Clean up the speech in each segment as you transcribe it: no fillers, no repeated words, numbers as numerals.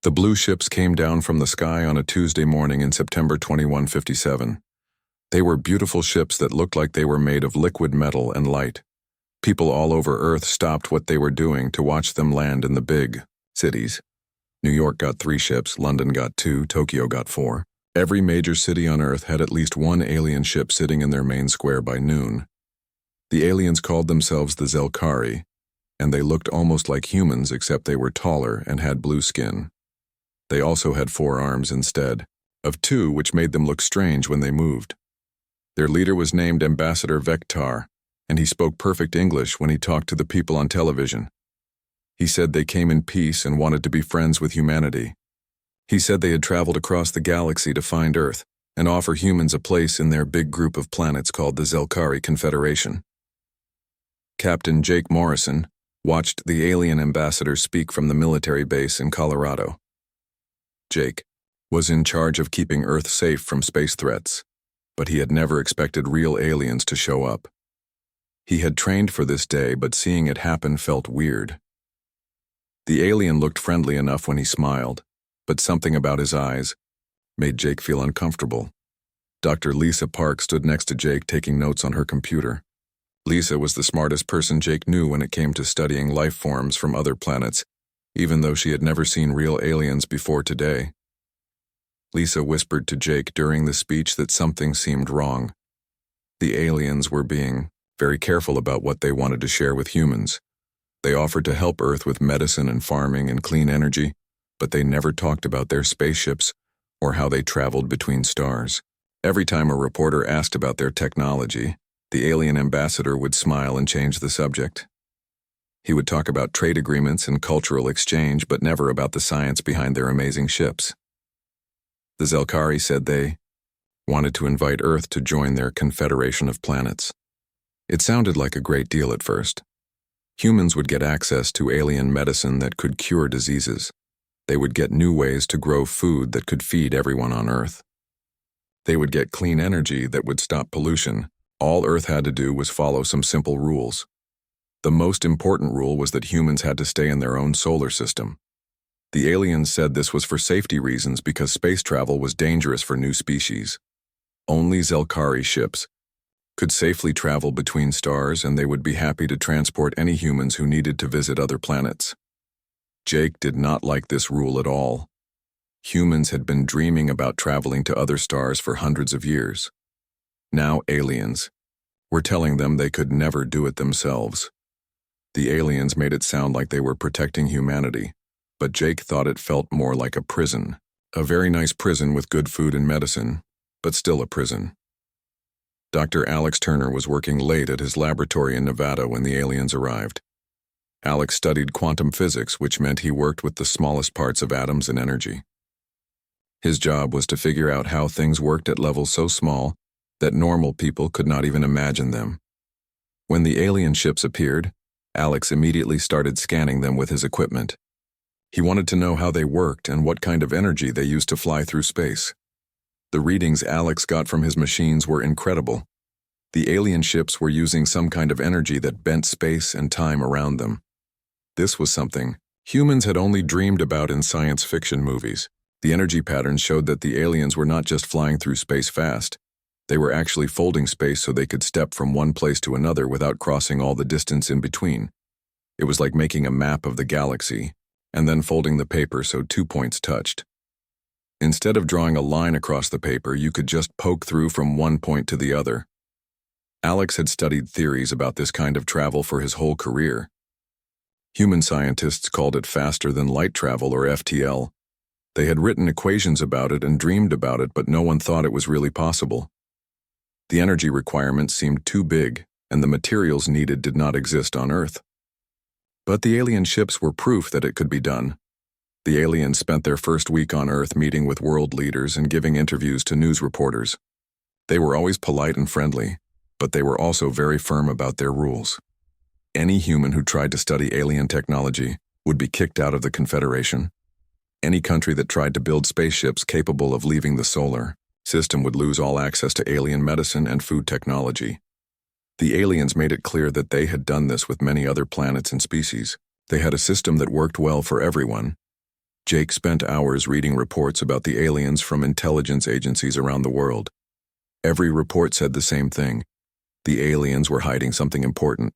The blue ships came down from the sky on a Tuesday morning in September 2157. They were beautiful ships that looked like they were made of liquid metal and light. People all over Earth stopped what they were doing to watch them land in the big cities. New York got 3 ships, London got 2, Tokyo got 4. Every major city on Earth had at least one alien ship sitting in their main square by noon. The aliens called themselves the Zelkari, and they looked almost like humans except they were taller and had blue skin. They also had 4 arms instead of 2, which made them look strange when they moved. Their leader was named Ambassador Vectar, and he spoke perfect English when he talked to the people on television. He said they came in peace and wanted to be friends with humanity. He said they had traveled across the galaxy to find Earth and offer humans a place in their big group of planets called the Zelkari Confederation. Captain Jake Morrison watched the alien ambassador speak from the military base in Colorado. Jake was in charge of keeping Earth safe from space threats, but he had never expected real aliens to show up. He had trained for this day, but seeing it happen felt weird. The alien looked friendly enough when he smiled, but something about his eyes made Jake feel uncomfortable. Dr. Lisa Park stood next to Jake taking notes on her computer. Lisa was the smartest person Jake knew when it came to studying life forms from other planets, even though she had never seen real aliens before today. Lisa whispered to Jake during the speech that something seemed wrong. The aliens were being very careful about what they wanted to share with humans. They offered to help Earth with medicine and farming and clean energy, but they never talked about their spaceships or how they traveled between stars. Every time a reporter asked about their technology, the alien ambassador would smile and change the subject. He would talk about trade agreements and cultural exchange, but never about the science behind their amazing ships. The Zelkari said they wanted to invite Earth to join their confederation of planets. It sounded like a great deal at first. Humans would get access to alien medicine that could cure diseases. They would get new ways to grow food that could feed everyone on Earth. They would get clean energy that would stop pollution. All Earth had to do was follow some simple rules. The most important rule was that humans had to stay in their own solar system. The aliens said this was for safety reasons because space travel was dangerous for new species. Only Zelkari ships could safely travel between stars, and they would be happy to transport any humans who needed to visit other planets. Jake did not like this rule at all. Humans had been dreaming about traveling to other stars for hundreds of years. Now aliens were telling them they could never do it themselves. The aliens made it sound like they were protecting humanity, but Jake thought it felt more like a prison. A very nice prison with good food and medicine, but still a prison. Dr. Alex Turner was working late at his laboratory in Nevada when the aliens arrived. Alex studied quantum physics, which meant he worked with the smallest parts of atoms and energy. His job was to figure out how things worked at levels so small that normal people could not even imagine them. When the alien ships appeared, Alex immediately started scanning them with his equipment. He wanted to know how they worked and what kind of energy they used to fly through space. The readings Alex got from his machines were incredible. The alien ships were using some kind of energy that bent space and time around them. This was something humans had only dreamed about in science fiction movies. The energy patterns showed that the aliens were not just flying through space fast. They were actually folding space so they could step from one place to another without crossing all the distance in between. It was like making a map of the galaxy and then folding the paper so 2 points touched. Instead of drawing a line across the paper, you could just poke through from one point to the other. Alex had studied theories about this kind of travel for his whole career. Human scientists called it faster than light travel, or FTL. They had written equations about it and dreamed about it, but no one thought it was really possible. The energy requirements seemed too big, and the materials needed did not exist on Earth. But the alien ships were proof that it could be done. The aliens spent their first week on Earth meeting with world leaders and giving interviews to news reporters. They were always polite and friendly, but they were also very firm about their rules. Any human who tried to study alien technology would be kicked out of the Confederation. Any country that tried to build spaceships capable of leaving the solar system would lose all access to alien medicine and food technology. The aliens made it clear that they had done this with many other planets and species. They had a system that worked well for everyone. Jake spent hours reading reports about the aliens from intelligence agencies around the world. Every report said the same thing. The aliens were hiding something important.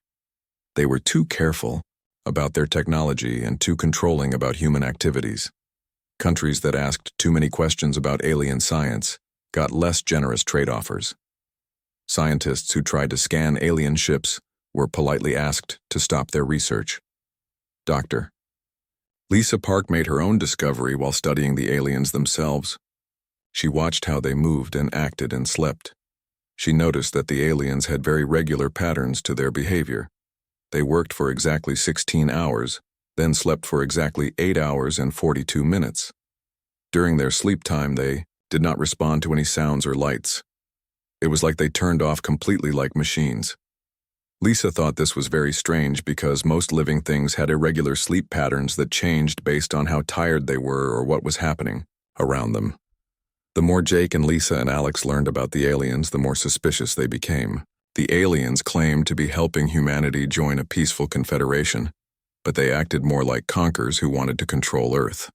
They were too careful about their technology and too controlling about human activities. Countries that asked too many questions about alien science got less generous trade offers. Scientists who tried to scan alien ships were politely asked to stop their research. Dr. Lisa Park made her own discovery while studying the aliens themselves. She watched how they moved and acted and slept. She noticed that the aliens had very regular patterns to their behavior. They worked for exactly 16 hours, then slept for exactly 8 hours and 42 minutes. During their sleep time, they did not respond to any sounds or lights. It was like they turned off completely like machines. Lisa thought this was very strange because most living things had irregular sleep patterns that changed based on how tired they were or what was happening around them. The more Jake and Lisa and Alex learned about the aliens, the more suspicious they became. The aliens claimed to be helping humanity join a peaceful confederation, but they acted more like conquerors who wanted to control Earth.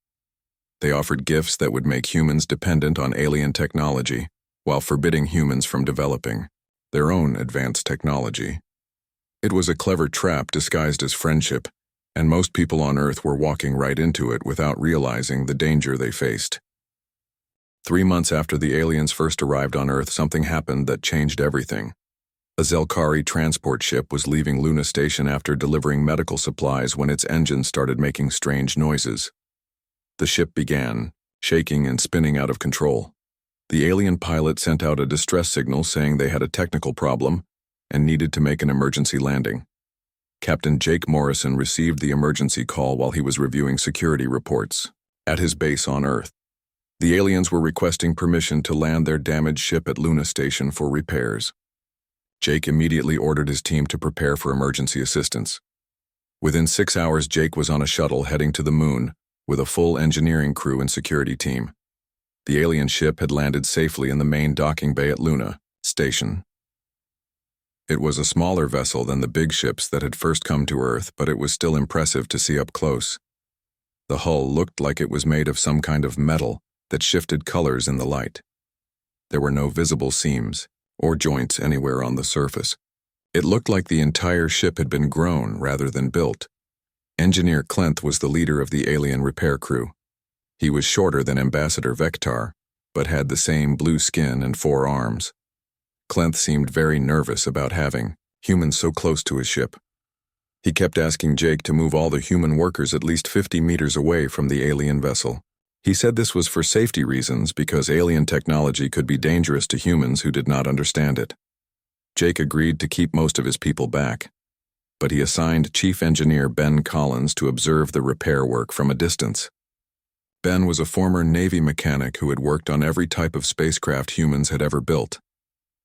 They offered gifts that would make humans dependent on alien technology, while forbidding humans from developing their own advanced technology. It was a clever trap disguised as friendship, and most people on Earth were walking right into it without realizing the danger they faced. 3 months after the aliens first arrived on Earth, something happened that changed everything. A Zelkari transport ship was leaving Luna Station after delivering medical supplies when its engine started making strange noises. The ship began shaking and spinning out of control. The alien pilot sent out a distress signal saying they had a technical problem and needed to make an emergency landing. Captain Jake Morrison received the emergency call while he was reviewing security reports at his base on Earth. The aliens were requesting permission to land their damaged ship at Luna Station for repairs. Jake immediately ordered his team to prepare for emergency assistance. Within 6 hours, Jake was on a shuttle heading to the moon with a full engineering crew and security team. The alien ship had landed safely in the main docking bay at Luna Station. It was a smaller vessel than the big ships that had first come to Earth, but it was still impressive to see up close. The hull looked like it was made of some kind of metal that shifted colors in the light. There were no visible seams or joints anywhere on the surface. It looked like the entire ship had been grown rather than built. Engineer Clenth was the leader of the alien repair crew. He was shorter than Ambassador Vectar, but had the same blue skin and 4 arms. Clenth seemed very nervous about having humans so close to his ship. He kept asking Jake to move all the human workers at least 50 meters away from the alien vessel. He said this was for safety reasons because alien technology could be dangerous to humans who did not understand it. Jake agreed to keep most of his people back, but he assigned Chief Engineer Ben Collins to observe the repair work from a distance. Ben was a former Navy mechanic who had worked on every type of spacecraft humans had ever built.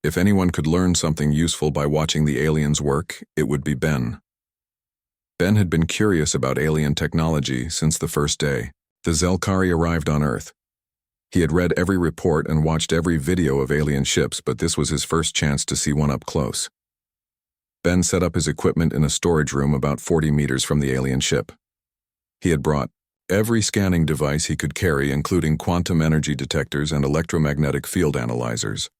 If anyone could learn something useful by watching the aliens work, it would be Ben. Ben had been curious about alien technology since the first day the Zelkari arrived on Earth. He had read every report and watched every video of alien ships, but this was his first chance to see one up close. Ben set up his equipment in a storage room about 40 meters from the alien ship. He had brought every scanning device he could carry, including quantum energy detectors and electromagnetic field analyzers.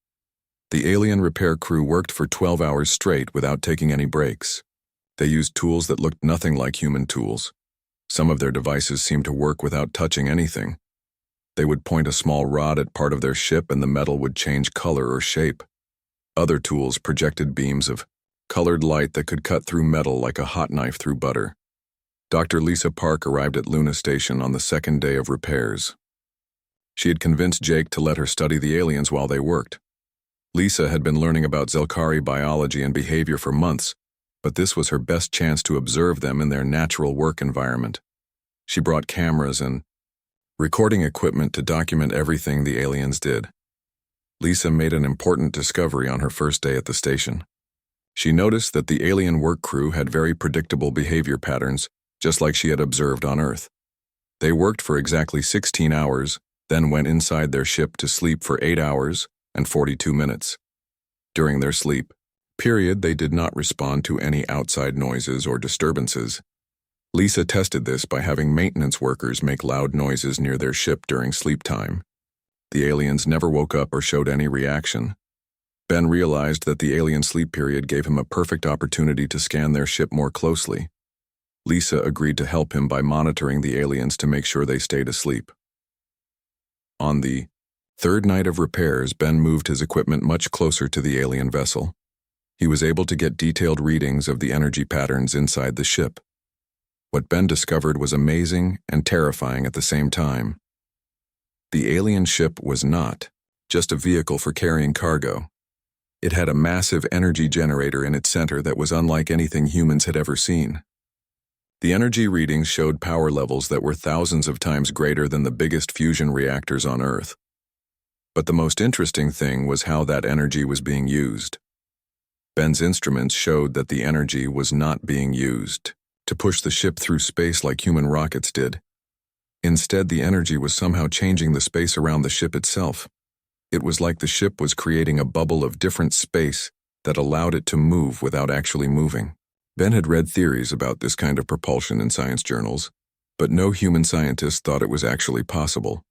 The alien repair crew worked for 12 hours straight without taking any breaks. They used tools that looked nothing like human tools. Some of their devices seemed to work without touching anything. They would point a small rod at part of their ship and the metal would change color or shape. Other tools projected beams of colored light that could cut through metal like a hot knife through butter. Dr. Lisa Park arrived at Luna Station on the second day of repairs. She had convinced Jake to let her study the aliens while they worked. Lisa had been learning about Zelkari biology and behavior for months, but this was her best chance to observe them in their natural work environment. She brought cameras and recording equipment to document everything the aliens did. Lisa made an important discovery on her first day at the station. She noticed that the alien work crew had very predictable behavior patterns, just like she had observed on Earth. They worked for exactly 16 hours, then went inside their ship to sleep for 8 hours and 42 minutes. During their sleep period, they did not respond to any outside noises or disturbances. Lisa tested this by having maintenance workers make loud noises near their ship during sleep time. The aliens never woke up or showed any reaction. Ben realized that the alien sleep period gave him a perfect opportunity to scan their ship more closely. Lisa agreed to help him by monitoring the aliens to make sure they stayed asleep. On the third night of repairs, Ben moved his equipment much closer to the alien vessel. He was able to get detailed readings of the energy patterns inside the ship. What Ben discovered was amazing and terrifying at the same time. The alien ship was not just a vehicle for carrying cargo. It had a massive energy generator in its center that was unlike anything humans had ever seen. The energy readings showed power levels that were thousands of times greater than the biggest fusion reactors on Earth. But the most interesting thing was how that energy was being used. Ben's instruments showed that the energy was not being used to push the ship through space like human rockets did. Instead, the energy was somehow changing the space around the ship itself. It was like the ship was creating a bubble of different space that allowed it to move without actually moving. Ben had read theories about this kind of propulsion in science journals, but no human scientist thought it was actually possible.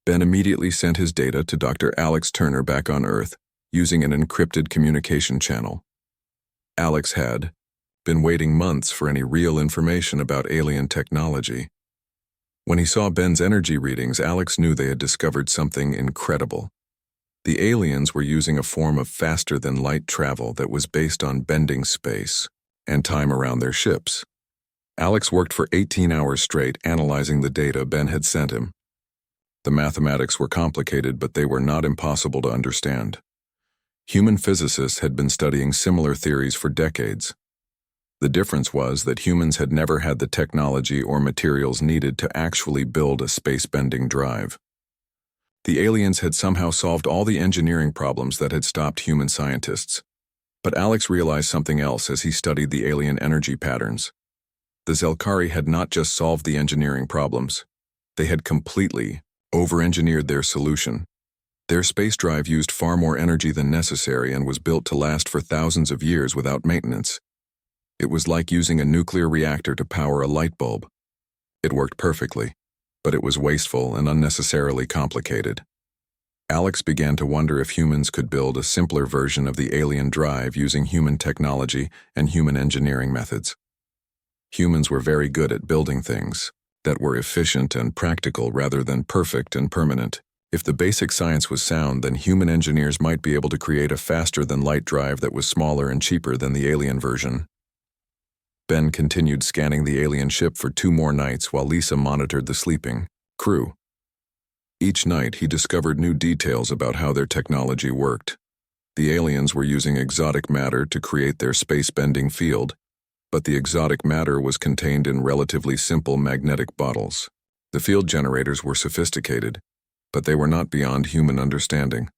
Ben immediately sent his data to Dr. Alex Turner back on Earth using an encrypted communication channel. Alex had been waiting months for any real information about alien technology. When he saw Ben's energy readings, Alex knew they had discovered something incredible. The aliens were using a form of faster-than-light travel that was based on bending space and time around their ships. Alex worked for 18 hours straight analyzing the data Ben had sent him. The mathematics were complicated, but they were not impossible to understand. Human physicists had been studying similar theories for decades. The difference was that humans had never had the technology or materials needed to actually build a space-bending drive. The aliens had somehow solved all the engineering problems that had stopped human scientists. But Alex realized something else as he studied the alien energy patterns. The Zelkari had not just solved the engineering problems. They had completely over-engineered their solution. Their space drive used far more energy than necessary and was built to last for thousands of years without maintenance. It was like using a nuclear reactor to power a light bulb. It worked perfectly, but it was wasteful and unnecessarily complicated. Alex began to wonder if humans could build a simpler version of the alien drive using human technology and human engineering methods. Humans were very good at building things that were efficient and practical rather than perfect and permanent. If the basic science was sound, then human engineers might be able to create a faster-than-light drive that was smaller and cheaper than the alien version. Ben continued scanning the alien ship for 2 more nights while Lisa monitored the sleeping crew. Each night, he discovered new details about how their technology worked. The aliens were using exotic matter to create their space-bending field, but the exotic matter was contained in relatively simple magnetic bottles. The field generators were sophisticated, but they were not beyond human understanding.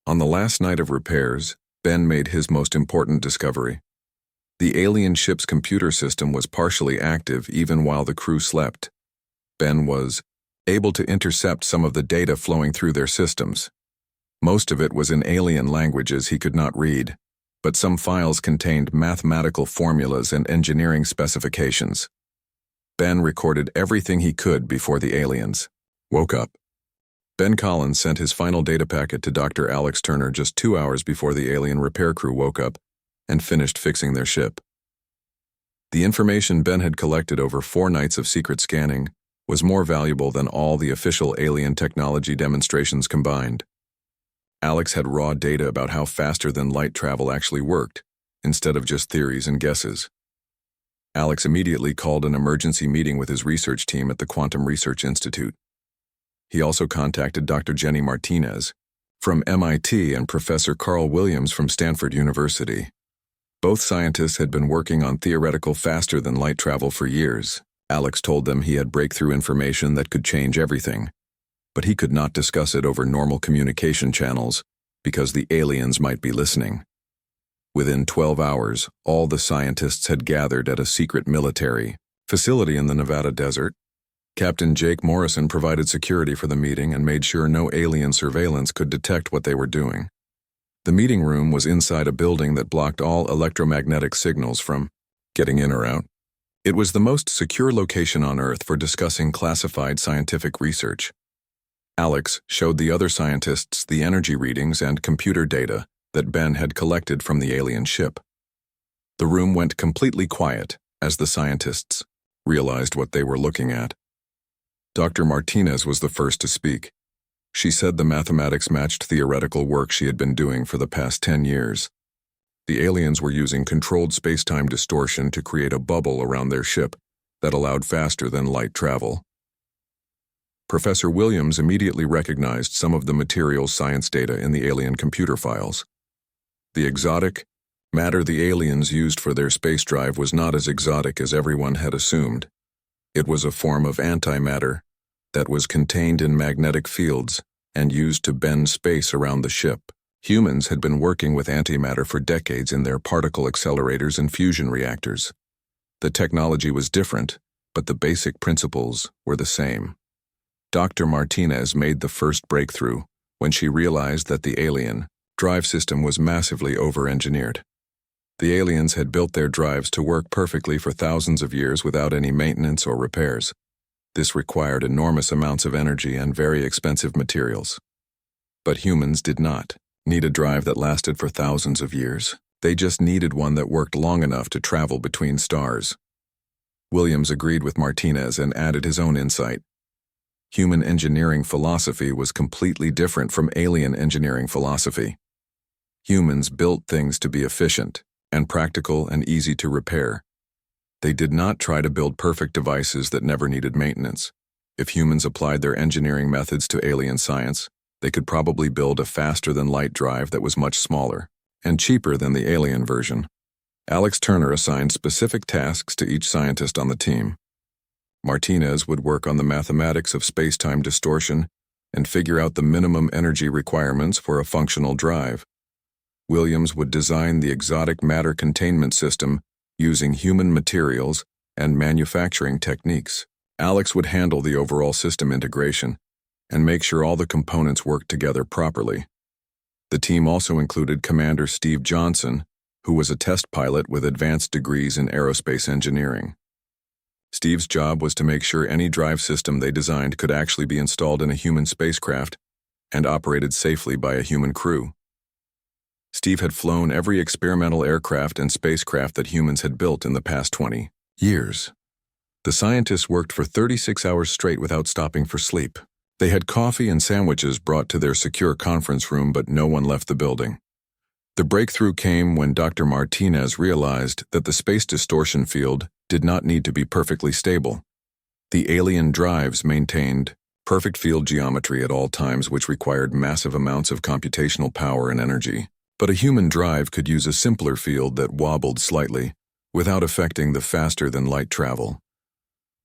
On the last night of repairs, Ben made his most important discovery. The alien ship's computer system was partially active even while the crew slept. Ben was able to intercept some of the data flowing through their systems. Most of it was in alien languages he could not read, but some files contained mathematical formulas and engineering specifications. Ben recorded everything he could before the aliens woke up. Ben Collins sent his final data packet to Dr. Alex Turner just 2 hours before the alien repair crew woke up and finished fixing their ship. The information Ben had collected over 4 nights of secret scanning was more valuable than all the official alien technology demonstrations combined. Alex had raw data about how faster-than-light travel actually worked, instead of just theories and guesses. Alex immediately called an emergency meeting with his research team at the Quantum Research Institute. He also contacted Dr. Jenny Martinez from MIT and Professor Carl Williams from Stanford University. Both scientists had been working on theoretical faster-than-light travel for years. Alex told them he had breakthrough information that could change everything, but he could not discuss it over normal communication channels because the aliens might be listening. Within 12 hours, all the scientists had gathered at a secret military facility in the Nevada desert. Captain Jake Morrison provided security for the meeting and made sure no alien surveillance could detect what they were doing. The meeting room was inside a building that blocked all electromagnetic signals from getting in or out. It was the most secure location on Earth for discussing classified scientific research. Alex showed the other scientists the energy readings and computer data that Ben had collected from the alien ship. The room went completely quiet as the scientists realized what they were looking at. Dr. Martinez was the first to speak. She said the mathematics matched theoretical work she had been doing for the past 10 years. The aliens were using controlled space-time distortion to create a bubble around their ship that allowed faster-than-light travel. Professor Williams immediately recognized some of the materials science data in the alien computer files. The exotic matter the aliens used for their space drive was not as exotic as everyone had assumed. It was a form of antimatter that was contained in magnetic fields and used to bend space around the ship. Humans had been working with antimatter for decades in their particle accelerators and fusion reactors. The technology was different, but the basic principles were the same. Dr. Martinez made the first breakthrough when she realized that the alien drive system was massively over-engineered. The aliens had built their drives to work perfectly for thousands of years without any maintenance or repairs. This required enormous amounts of energy and very expensive materials. But humans did not need a drive that lasted for thousands of years. They just needed one that worked long enough to travel between stars. Williams agreed with Martinez and added his own insight. Human engineering philosophy was completely different from alien engineering philosophy. Humans built things to be efficient and practical and easy to repair. They did not try to build perfect devices that never needed maintenance. If humans applied their engineering methods to alien science, they could probably build a faster-than-light drive that was much smaller and cheaper than the alien version. Alex Turner assigned specific tasks to each scientist on the team. Martinez would work on the mathematics of space-time distortion and figure out the minimum energy requirements for a functional drive. Williams would design the exotic matter containment system using human materials and manufacturing techniques. Alex would handle the overall system integration and make sure all the components worked together properly. The team also included Commander Steve Johnson, who was a test pilot with advanced degrees in aerospace engineering. Steve's job was to make sure any drive system they designed could actually be installed in a human spacecraft and operated safely by a human crew. Steve had flown every experimental aircraft and spacecraft that humans had built in the past 20 years. The scientists worked for 36 hours straight without stopping for sleep. They had coffee and sandwiches brought to their secure conference room, but no one left the building. The breakthrough came when Dr. Martinez realized that the space distortion field did not need to be perfectly stable. The alien drives maintained perfect field geometry at all times, which required massive amounts of computational power and energy. But a human drive could use a simpler field that wobbled slightly without affecting the faster-than-light travel.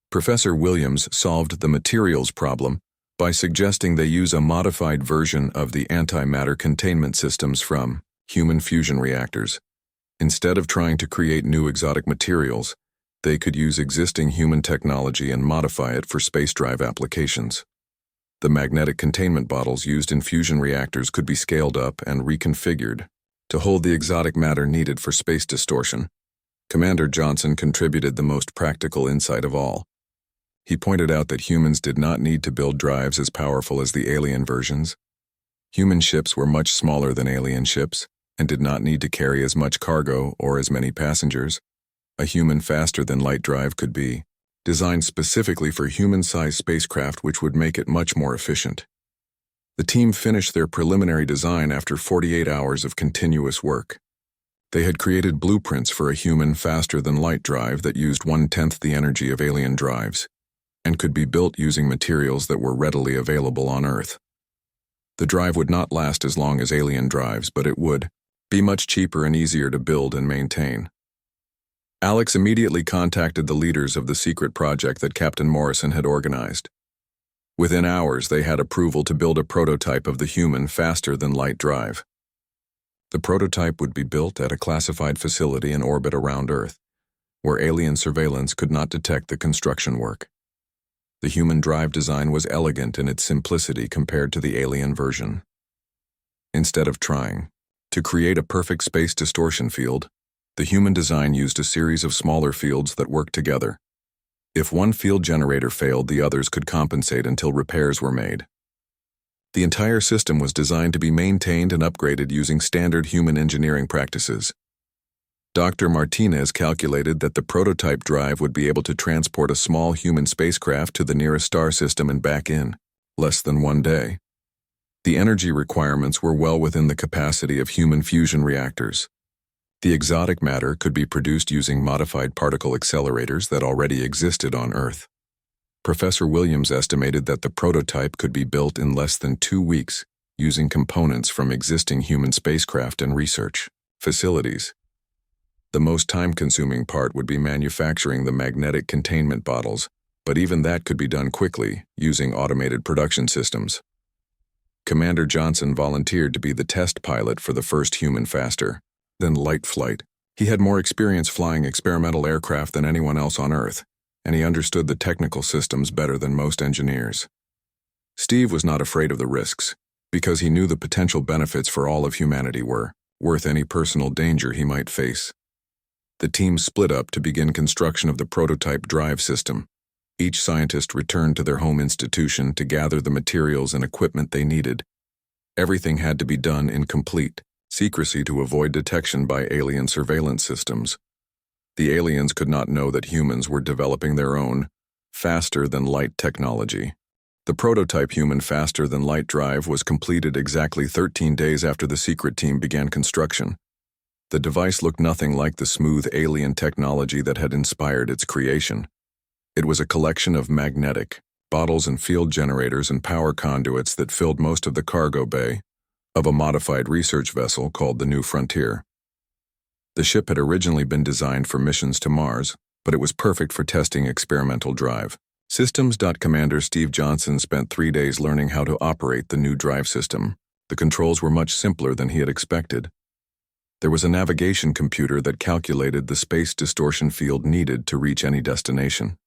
Professor Williams solved the materials problem by suggesting they use a modified version of the antimatter containment systems from human fusion reactors. Instead of trying to create new exotic materials, they could use existing human technology and modify it for space drive applications. The magnetic containment bottles used in fusion reactors could be scaled up and reconfigured to hold the exotic matter needed for space distortion. Commander Johnson contributed the most practical insight of all. He pointed out that humans did not need to build drives as powerful as the alien versions. Human ships were much smaller than alien ships and did not need to carry as much cargo or as many passengers. A human faster-than-light drive could be designed specifically for human-sized spacecraft, which would make it much more efficient. The team finished their preliminary design after 48 hours of continuous work. They had created blueprints for a human faster-than-light drive that used 1/10 the energy of alien drives and could be built using materials that were readily available on Earth. The drive would not last as long as alien drives, but it would be much cheaper and easier to build and maintain. Alex immediately contacted the leaders of the secret project that Captain Morrison had organized. Within hours, they had approval to build a prototype of the human faster-than-light drive. The prototype would be built at a classified facility in orbit around Earth, where alien surveillance could not detect the construction work. The human drive design was elegant in its simplicity compared to the alien version. Instead of trying to create a perfect space distortion field, The human design used a series of smaller fields that worked together. If one field generator failed, the others could compensate until repairs were made. The entire system was designed to be maintained and upgraded using standard human engineering practices. Dr. Martinez calculated that the prototype drive would be able to transport a small human spacecraft to the nearest star system and back in less than 1 day. The energy requirements were well within the capacity of human fusion reactors. The exotic matter could be produced using modified particle accelerators that already existed on Earth. Professor Williams estimated that the prototype could be built in less than 2 weeks using components from existing human spacecraft and research facilities. The most time-consuming part would be manufacturing the magnetic containment bottles, but even that could be done quickly using automated production systems. Commander Johnson volunteered to be the test pilot for the first human faster than light flight. He had more experience flying experimental aircraft than anyone else on Earth, and he understood the technical systems better than most engineers. Steve was not afraid of the risks, because he knew the potential benefits for all of humanity were worth any personal danger he might face. The team split up to begin construction of the prototype drive system. Each scientist returned to their home institution to gather the materials and equipment they needed. Everything had to be done in complete secrecy to avoid detection by alien surveillance systems. The aliens could not know that humans were developing their own faster-than-light technology. The prototype human faster-than-light drive was completed exactly 13 days after the secret team began construction. The device looked nothing like the smooth alien technology that had inspired its creation. It was a collection of magnetic bottles and field generators and power conduits that filled most of the cargo bay of a modified research vessel called the New Frontier. The ship had originally been designed for missions to Mars, but it was perfect for testing experimental drive. Systems. Commander Steve Johnson spent 3 days learning how to operate the new drive system. The controls were much simpler than he had expected. There was a navigation computer that calculated the space distortion field needed to reach any destination.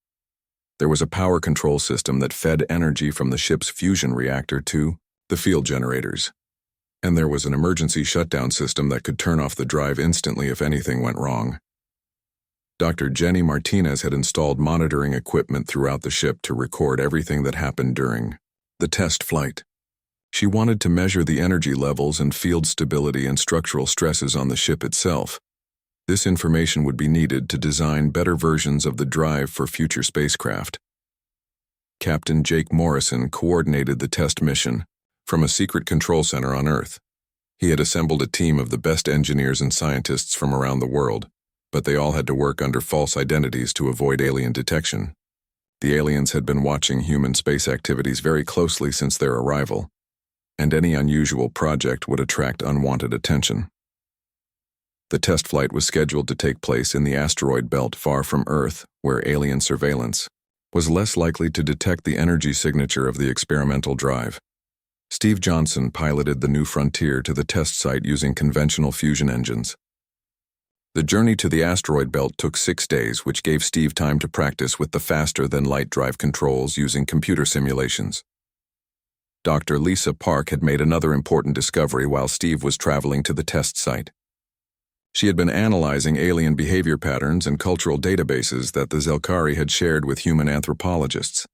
There was a power control system that fed energy from the ship's fusion reactor to the field generators. And there was an emergency shutdown system that could turn off the drive instantly if anything went wrong. Dr. Jenny Martinez had installed monitoring equipment throughout the ship to record everything that happened during the test flight. She wanted to measure the energy levels and field stability and structural stresses on the ship itself. This information would be needed to design better versions of the drive for future spacecraft. Captain Jake Morrison coordinated the test mission from a secret control center on Earth. He had assembled a team of the best engineers and scientists from around the world, but they all had to work under false identities to avoid alien detection. The aliens had been watching human space activities very closely since their arrival, and any unusual project would attract unwanted attention. The test flight was scheduled to take place in the asteroid belt far from Earth, where alien surveillance was less likely to detect the energy signature of the experimental drive. Steve Johnson piloted the New Frontier to the test site using conventional fusion engines. The journey to the asteroid belt took 6 days, which gave Steve time to practice with the faster-than-light drive controls using computer simulations. Dr. Lisa Park had made another important discovery while Steve was traveling to the test site. She had been analyzing alien behavior patterns and cultural databases that the Zelkari had shared with human anthropologists.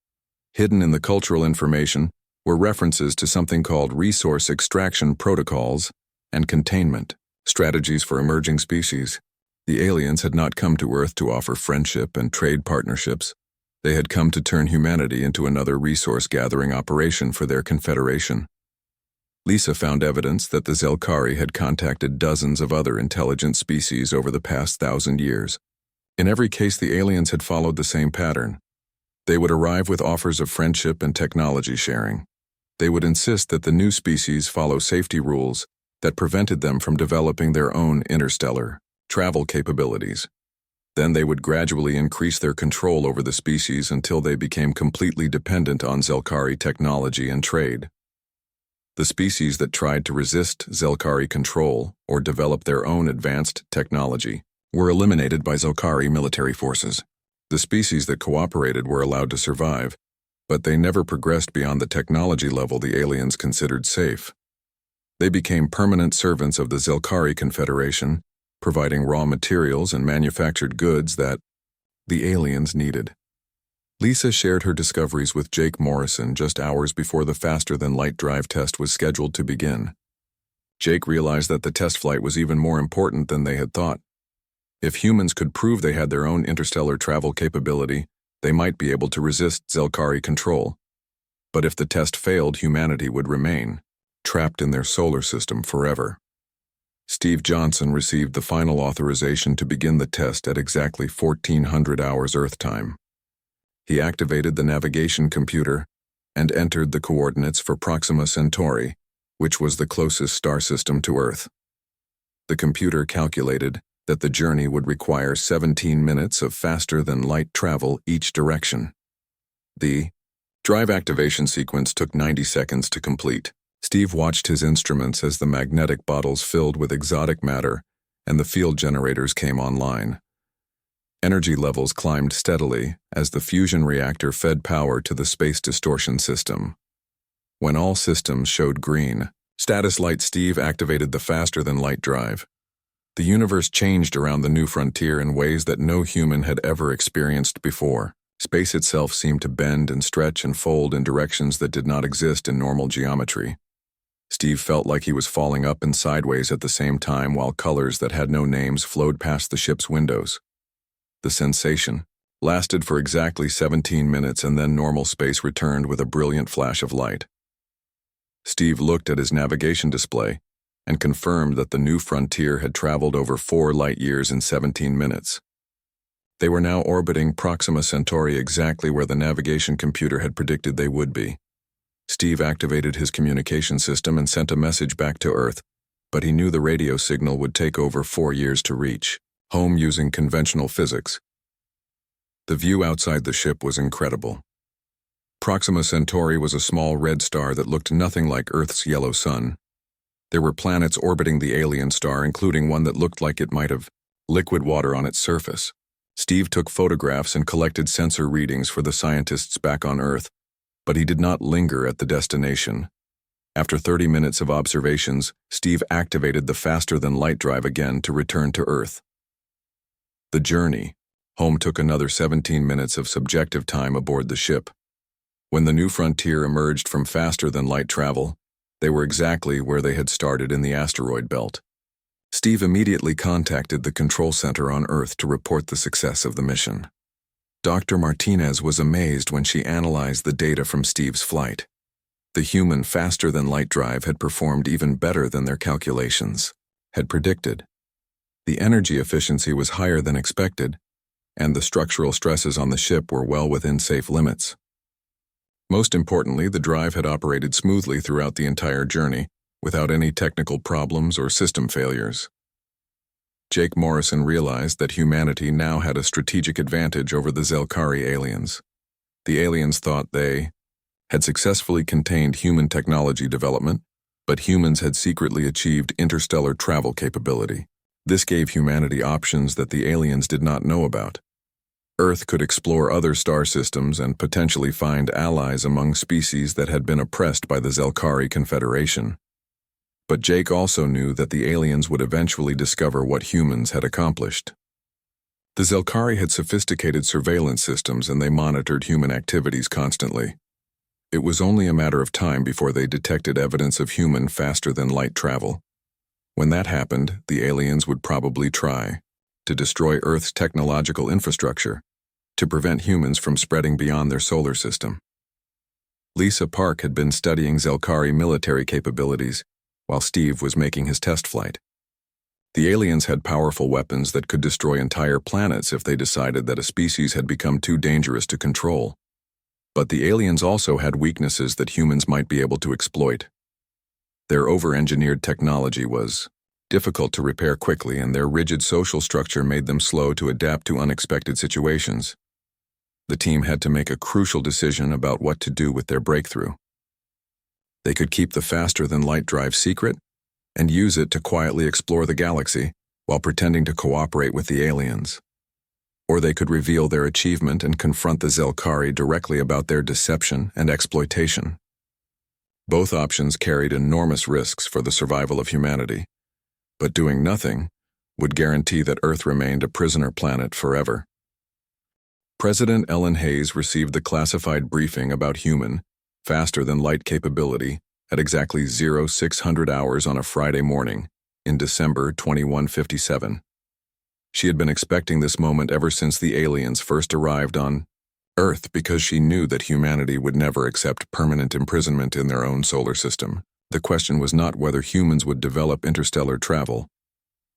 Hidden in the cultural information were references to something called resource extraction protocols and containment strategies for emerging species. The aliens had not come to Earth to offer friendship and trade partnerships. They had come to turn humanity into another resource-gathering operation for their confederation. Lisa found evidence that the Zelkari had contacted dozens of other intelligent species over the past 1,000 years. In every case, the aliens had followed the same pattern. They would arrive with offers of friendship and technology sharing. They would insist that the new species follow safety rules that prevented them from developing their own interstellar travel capabilities. Then they would gradually increase their control over the species until they became completely dependent on Zelkari technology and trade. The species that tried to resist Zelkari control or develop their own advanced technology were eliminated by Zelkari military forces. The species that cooperated were allowed to survive, but they never progressed beyond the technology level the aliens considered safe. They became permanent servants of the Zelkari Confederation, providing raw materials and manufactured goods that the aliens needed. Lisa shared her discoveries with Jake Morrison just hours before the faster-than-light drive test was scheduled to begin. Jake realized that the test flight was even more important than they had thought. If humans could prove they had their own interstellar travel capability, they might be able to resist Zelkari control. But if the test failed, humanity would remain trapped in their solar system forever. Steve Johnson received the final authorization to begin the test at exactly 1400 hours Earth time. He activated the navigation computer and entered the coordinates for Proxima Centauri, which was the closest star system to Earth. The computer calculated that the journey would require 17 minutes of faster-than-light travel each direction. The drive activation sequence took 90 seconds to complete. Steve watched his instruments as the magnetic bottles filled with exotic matter and the field generators came online. Energy levels climbed steadily as the fusion reactor fed power to the space distortion system. When all systems showed green, status light, Steve activated the faster-than-light drive. The universe changed around the new frontier in ways that no human had ever experienced before. Space itself seemed to bend and stretch and fold in directions that did not exist in normal geometry. Steve felt like he was falling up and sideways at the same time while colors that had no names flowed past the ship's windows. The sensation lasted for exactly 17 minutes and then normal space returned with a brilliant flash of light. Steve looked at his navigation display and confirmed that the new frontier had traveled over 4 light-years in 17 minutes. They were now orbiting Proxima Centauri exactly where the navigation computer had predicted they would be. Steve activated his communication system and sent a message back to Earth, but he knew the radio signal would take over 4 years to reach home using conventional physics. The view outside the ship was incredible. Proxima Centauri was a small red star that looked nothing like Earth's yellow sun. There were planets orbiting the alien star, including one that looked like it might have liquid water on its surface. Steve took photographs and collected sensor readings for the scientists back on Earth, but he did not linger at the destination. After 30 minutes of observations, Steve activated the faster-than-light drive again to return to Earth. The journey home took another 17 minutes of subjective time aboard the ship. When the new frontier emerged from faster-than-light travel, they were exactly where they had started in the asteroid belt. Steve immediately contacted the control center on Earth to report the success of the mission. Dr. Martinez was amazed when she analyzed the data from Steve's flight. The human faster-than-light drive had performed even better than their calculations had predicted. The energy efficiency was higher than expected, and the structural stresses on the ship were well within safe limits. Most importantly, the drive had operated smoothly throughout the entire journey, without any technical problems or system failures. Jake Morrison realized that humanity now had a strategic advantage over the Zelkari aliens. The aliens thought they had successfully contained human technology development, but humans had secretly achieved interstellar travel capability. This gave humanity options that the aliens did not know about. Earth could explore other star systems and potentially find allies among species that had been oppressed by the Zelkari Confederation. But Jake also knew that the aliens would eventually discover what humans had accomplished. The Zelkari had sophisticated surveillance systems and they monitored human activities constantly. It was only a matter of time before they detected evidence of human faster-than-light travel. When that happened, the aliens would probably try to destroy Earth's technological infrastructure to prevent humans from spreading beyond their solar system. Lisa Park had been studying Zelkari military capabilities while Steve was making his test flight. The aliens had powerful weapons that could destroy entire planets if they decided that a species had become too dangerous to control. But the aliens also had weaknesses that humans might be able to exploit. Their over-engineered technology was difficult to repair quickly, and their rigid social structure made them slow to adapt to unexpected situations. The team had to make a crucial decision about what to do with their breakthrough. They could keep the faster-than-light drive secret and use it to quietly explore the galaxy while pretending to cooperate with the aliens. Or they could reveal their achievement and confront the Zelkari directly about their deception and exploitation. Both options carried enormous risks for the survival of humanity, but doing nothing would guarantee that Earth remained a prisoner planet forever. President Ellen Hayes received the classified briefing about human, faster-than-light capability at exactly 0600 hours on a Friday morning in December 2157. She had been expecting this moment ever since the aliens first arrived on Earth because she knew that humanity would never accept permanent imprisonment in their own solar system. The question was not whether humans would develop interstellar travel,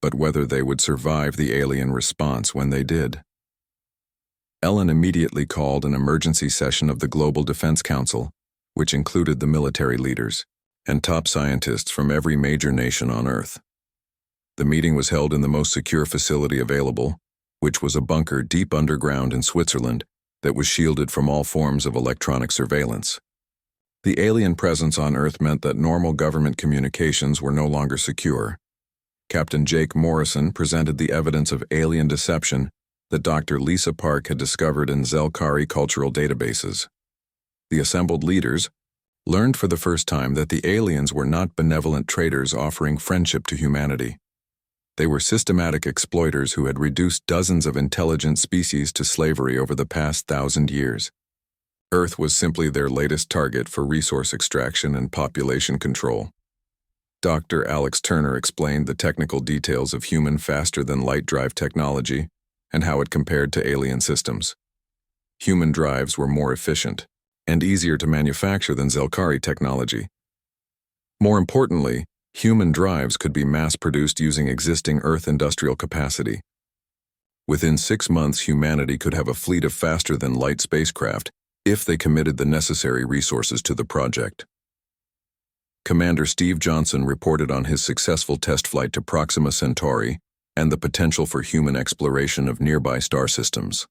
but whether they would survive the alien response when they did. Ellen immediately called an emergency session of the Global Defense Council, which included the military leaders and top scientists from every major nation on Earth. The meeting was held in the most secure facility available, which was a bunker deep underground in Switzerland that was shielded from all forms of electronic surveillance. The alien presence on Earth meant that normal government communications were no longer secure. Captain Jake Morrison presented the evidence of alien deception that Dr. Lisa Park had discovered in Zelkari cultural databases. The assembled leaders learned for the first time that the aliens were not benevolent traitors offering friendship to humanity. They were systematic exploiters who had reduced dozens of intelligent species to slavery over the past 1,000 years. Earth was simply their latest target for resource extraction and population control. Dr. Alex Turner explained the technical details of human faster-than-light drive technology and how it compared to alien systems. Human drives were more efficient and easier to manufacture than Zelkari technology. More importantly, human drives could be mass-produced using existing Earth industrial capacity. Within 6 months, humanity could have a fleet of faster-than-light spacecraft if they committed the necessary resources to the project. Commander Steve Johnson reported on his successful test flight to Proxima Centauri and the potential for human exploration of nearby star systems.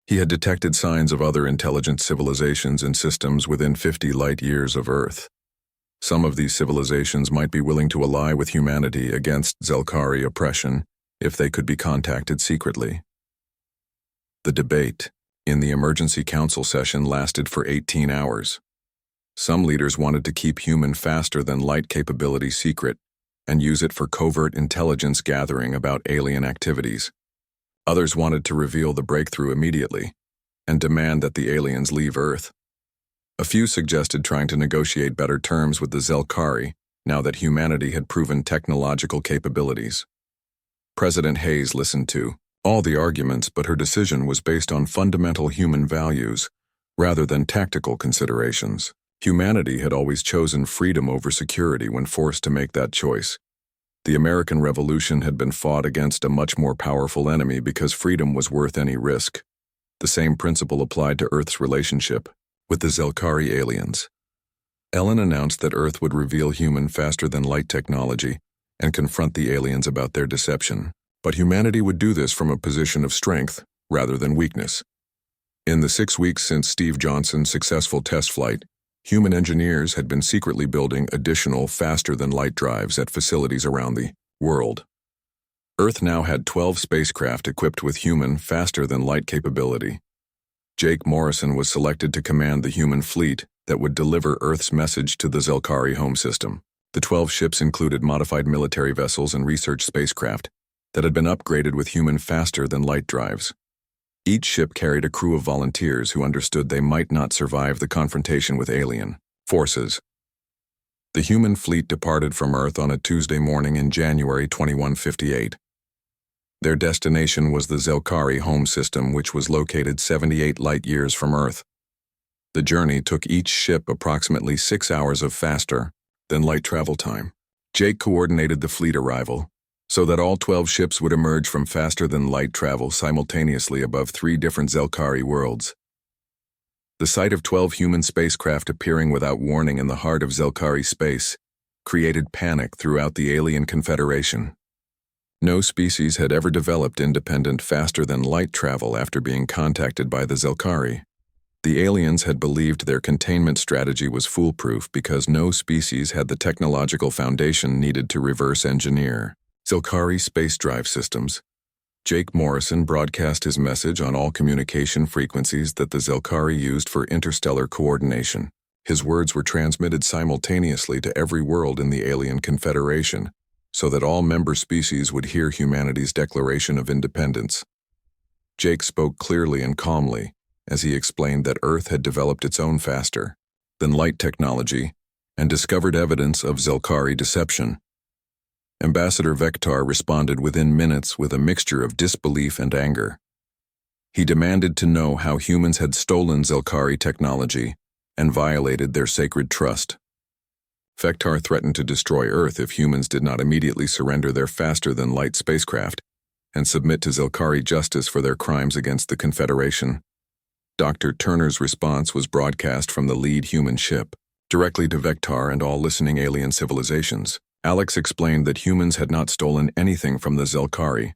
He had detected signs of other intelligent civilizations and systems within 50 light-years of Earth. Some of these civilizations might be willing to ally with humanity against Zelkari oppression if they could be contacted secretly. The debate in the emergency council session lasted for 18 hours. Some leaders wanted to keep human faster-than-light capability secret and use it for covert intelligence gathering about alien activities. Others wanted to reveal the breakthrough immediately and demand that the aliens leave Earth. A few suggested trying to negotiate better terms with the Zelkari now that humanity had proven technological capabilities. President Hayes listened to all the arguments, but her decision was based on fundamental human values rather than tactical considerations. Humanity had always chosen freedom over security when forced to make that choice. The American Revolution had been fought against a much more powerful enemy because freedom was worth any risk. The same principle applied to Earth's relationship with the Zelkari aliens. Ellen announced that Earth would reveal human faster-than-light technology and confront the aliens about their deception, but humanity would do this from a position of strength rather than weakness. In the 6 weeks since Steve Johnson's successful test flight, human engineers had been secretly building additional faster-than-light drives at facilities around the world. Earth now had 12 spacecraft equipped with human faster-than-light capability. Jake Morrison was selected to command the human fleet that would deliver Earth's message to the Zelkari home system. The 12 ships included modified military vessels and research spacecraft that had been upgraded with human faster-than-light drives. Each ship carried a crew of volunteers who understood they might not survive the confrontation with alien forces. The human fleet departed from Earth on a Tuesday morning in January 2158. Their destination was the Zelkari home system, which was located 78 light-years from Earth. The journey took each ship approximately 6 hours of faster-than-light travel time. Jake coordinated the fleet arrival so that all 12 ships would emerge from faster-than-light travel simultaneously above 3 different Zelkari worlds. The sight of 12 human spacecraft appearing without warning in the heart of Zelkari space created panic throughout the alien confederation. No species had ever developed independent faster-than-light travel after being contacted by the Zelkari. The aliens had believed their containment strategy was foolproof because no species had the technological foundation needed to reverse engineer Zelkari space drive systems. Jake Morrison broadcast his message on all communication frequencies that the Zelkari used for interstellar coordination. His words were transmitted simultaneously to every world in the alien confederation, so that all member species would hear humanity's declaration of independence. Jake spoke clearly and calmly as he explained that Earth had developed its own faster-than-light technology and discovered evidence of Zelkari deception. Ambassador Vector responded within minutes with a mixture of disbelief and anger. He demanded to know how humans had stolen Zelkari technology and violated their sacred trust. Vector threatened to destroy Earth if humans did not immediately surrender their faster-than-light spacecraft and submit to Zelkari justice for their crimes against the Confederation. Dr. Turner's response was broadcast from the lead human ship, directly to Vector and all listening alien civilizations. Alex explained that humans had not stolen anything from the Zelkari.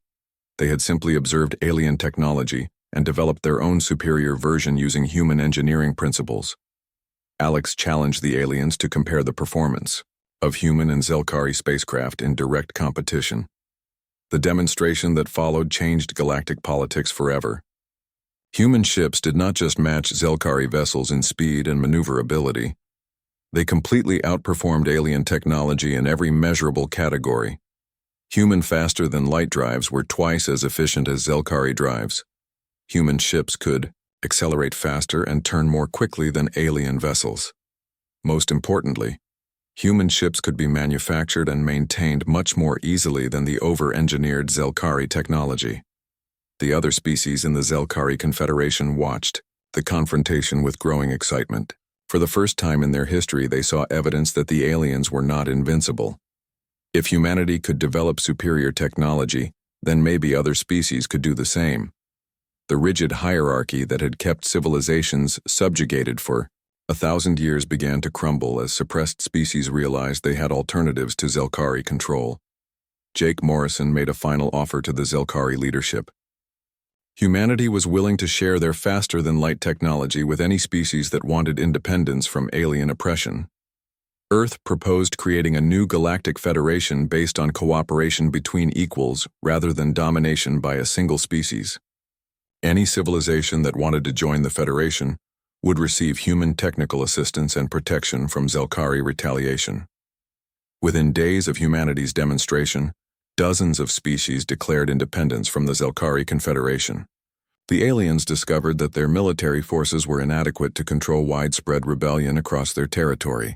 They had simply observed alien technology and developed their own superior version using human engineering principles. Alex challenged the aliens to compare the performance of human and Zelkari spacecraft in direct competition. The demonstration that followed changed galactic politics forever. Human ships did not just match Zelkari vessels in speed and maneuverability. They completely outperformed alien technology in every measurable category. Human faster-than-light drives were twice as efficient as Zelkari drives. Human ships could accelerate faster and turn more quickly than alien vessels. Most importantly, human ships could be manufactured and maintained much more easily than the over-engineered Zelkari technology. The other species in the Zelkari Confederation watched the confrontation with growing excitement. For the first time in their history, they saw evidence that the aliens were not invincible. If humanity could develop superior technology, then maybe other species could do the same. The rigid hierarchy that had kept civilizations subjugated for 1,000 years began to crumble as suppressed species realized they had alternatives to Zelkari control. Jake Morrison made a final offer to the Zelkari leadership. Humanity was willing to share their faster-than-light technology with any species that wanted independence from alien oppression. Earth proposed creating a new galactic federation based on cooperation between equals rather than domination by a single species. Any civilization that wanted to join the Federation would receive human technical assistance and protection from Zelkari retaliation. Within days of humanity's demonstration, dozens of species declared independence from the Zelkari Confederation. The aliens discovered that their military forces were inadequate to control widespread rebellion across their territory.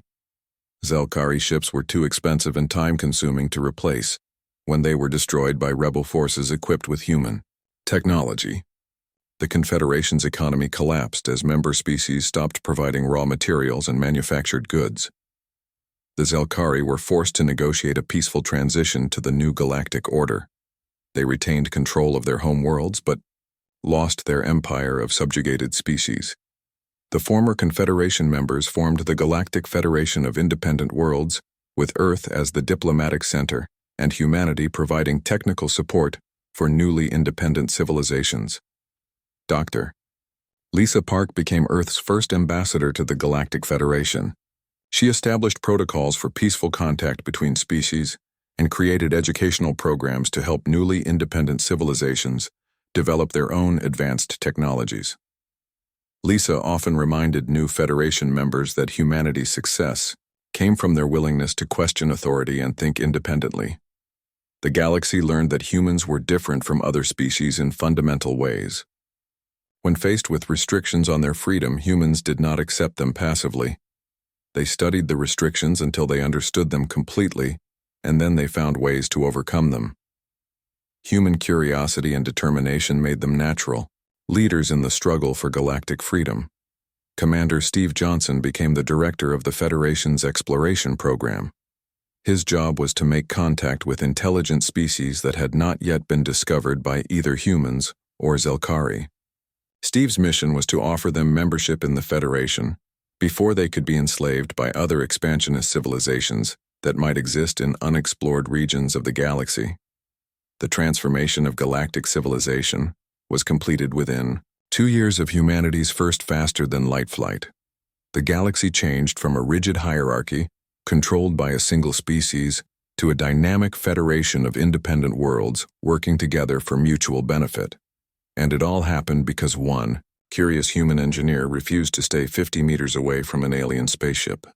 Zelkari ships were too expensive and time-consuming to replace when they were destroyed by rebel forces equipped with human technology. The Confederation's economy collapsed as member species stopped providing raw materials and manufactured goods. The Zelkari were forced to negotiate a peaceful transition to the new galactic order. They retained control of their home worlds, but lost their empire of subjugated species. The former Confederation members formed the Galactic Federation of Independent Worlds, with Earth as the diplomatic center and humanity providing technical support for newly independent civilizations. Dr. Lisa Park became Earth's first ambassador to the Galactic Federation. She established protocols for peaceful contact between species and created educational programs to help newly independent civilizations develop their own advanced technologies. Lisa often reminded new Federation members that humanity's success came from their willingness to question authority and think independently. The galaxy learned that humans were different from other species in fundamental ways. When faced with restrictions on their freedom, humans did not accept them passively. They studied the restrictions until they understood them completely, and then they found ways to overcome them. Human curiosity and determination made them natural leaders in the struggle for galactic freedom. Commander Steve Johnson became the director of the Federation's exploration program. His job was to make contact with intelligent species that had not yet been discovered by either humans or Zelkari. Steve's mission was to offer them membership in the Federation before they could be enslaved by other expansionist civilizations that might exist in unexplored regions of the galaxy. The transformation of galactic civilization was completed within 2 years of humanity's first faster-than-light flight. The galaxy changed from a rigid hierarchy controlled by a single species to a dynamic federation of independent worlds working together for mutual benefit. And it all happened because one curious human engineer refused to stay 50 meters away from an alien spaceship.